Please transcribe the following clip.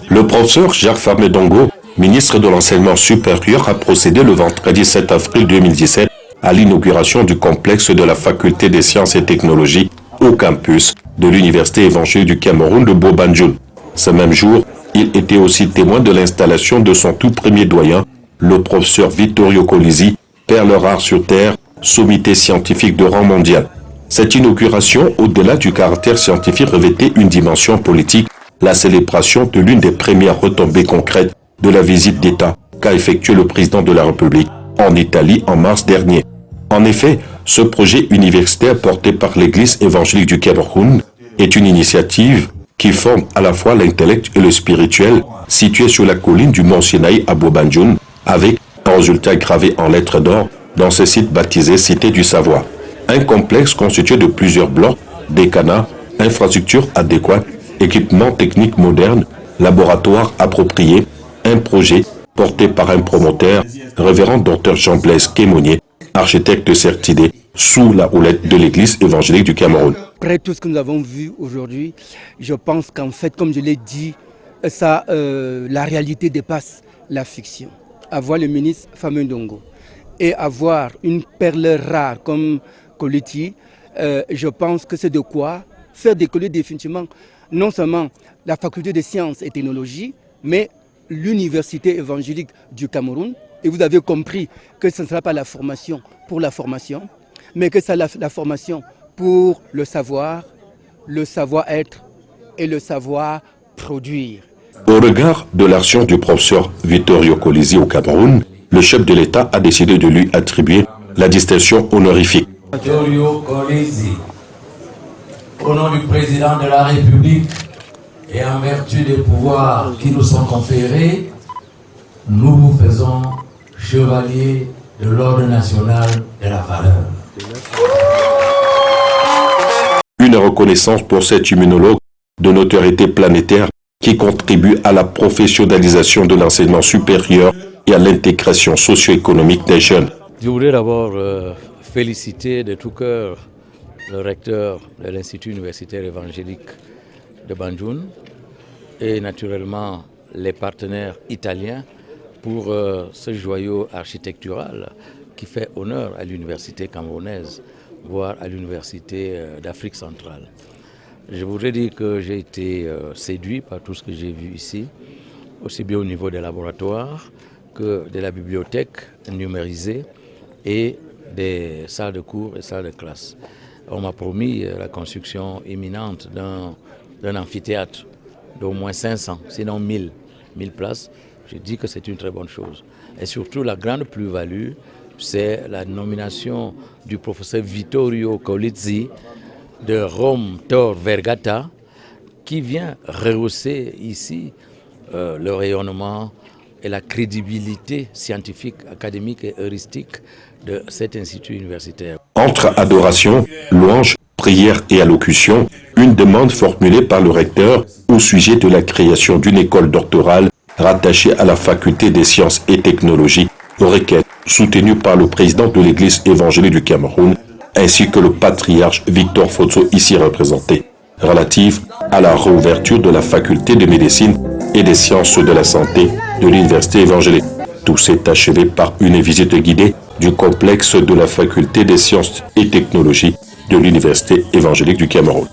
Le professeur Jacques Famé-Dongo, ministre de l'Enseignement supérieur, a procédé le vendredi 7 avril 2017 à l'inauguration du complexe de la Faculté des sciences et technologies au campus de l'Université évangélique du Cameroun de Bo-Banjul. Ce même jour, il était aussi témoin de l'installation de son tout premier doyen, le professeur Vittorio Colisi, perle rare sur Terre, sommité scientifique de rang mondial. Cette inauguration, au-delà du caractère scientifique, revêtait une dimension politique, la célébration de l'une des premières retombées concrètes de la visite d'État qu'a effectué le président de la République en Italie en mars dernier. En effet, ce projet universitaire porté par l'Église évangélique du Cameroun est une initiative qui forme à la fois l'intellect et le spirituel, situé sur la colline du Mont Sinaï à Bo-Banjul, avec un résultat gravé en lettres d'or dans ce site baptisé Cité du Savoir. Un complexe constitué de plusieurs blocs, décanats, infrastructures adéquates, équipements techniques modernes, laboratoires appropriés, un projet porté par un promoteur, révérend Dr Jean-Blaise Kémonier, architecte certifié sous la houlette de l'Église évangélique du Cameroun. Après tout ce que nous avons vu aujourd'hui, je pense qu'en fait, comme je l'ai dit, la réalité dépasse la fiction. Avoir le ministre Famé-Dongo et avoir une perle rare comme Coliti, je pense que c'est de quoi faire décoller définitivement non seulement la faculté des sciences et technologies, mais l'université évangélique du Cameroun. Et vous avez compris que ce ne sera pas la formation pour la formation, mais que c'est la formation pour le savoir-être et le savoir-produire. Au regard de l'action du professeur Vittorio Colisi au Cameroun, le chef de l'État a décidé de lui attribuer la distinction honorifique. Vittorio Colisi, au nom du président de la République et en vertu des pouvoirs qui nous sont conférés, nous vous faisons chevalier de l'ordre national de la valeur. Une reconnaissance pour cet immunologue de notoriété planétaire qui contribue à la professionnalisation de l'enseignement supérieur et à l'intégration socio-économique des jeunes. Je voudrais d'abord féliciter de tout cœur le recteur de l'Institut universitaire évangélique de Banjul et naturellement les partenaires italiens pour ce joyau architectural qui fait honneur à l'université camerounaise, voire à l'université d'Afrique centrale. Je voudrais dire que j'ai été séduit par tout ce que j'ai vu ici, aussi bien au niveau des laboratoires que de la bibliothèque numérisée et des salles de cours et salles de classe. On m'a promis la construction imminente d'un amphithéâtre d'au moins 500, sinon 1000 places. Je dis que c'est une très bonne chose. Et surtout, la grande plus-value, c'est la nomination du professeur Vittorio Colisi de Rome Tor Vergata, qui vient rehausser ici le rayonnement et la crédibilité scientifique, académique et heuristique de cet institut universitaire. Entre adoration, louange, prière et allocution, une demande formulée par le recteur au sujet de la création d'une école doctorale rattachée à la faculté des sciences et technologies, requête soutenue par le président de l'Église évangélique du Cameroun, ainsi que le patriarche Victor Fotso ici représenté, relative à la réouverture de la faculté de médecine et des sciences de la santé de l'université évangélique. Tout s'est achevé par une visite guidée du complexe de la faculté des sciences et technologies de l'université évangélique du Cameroun.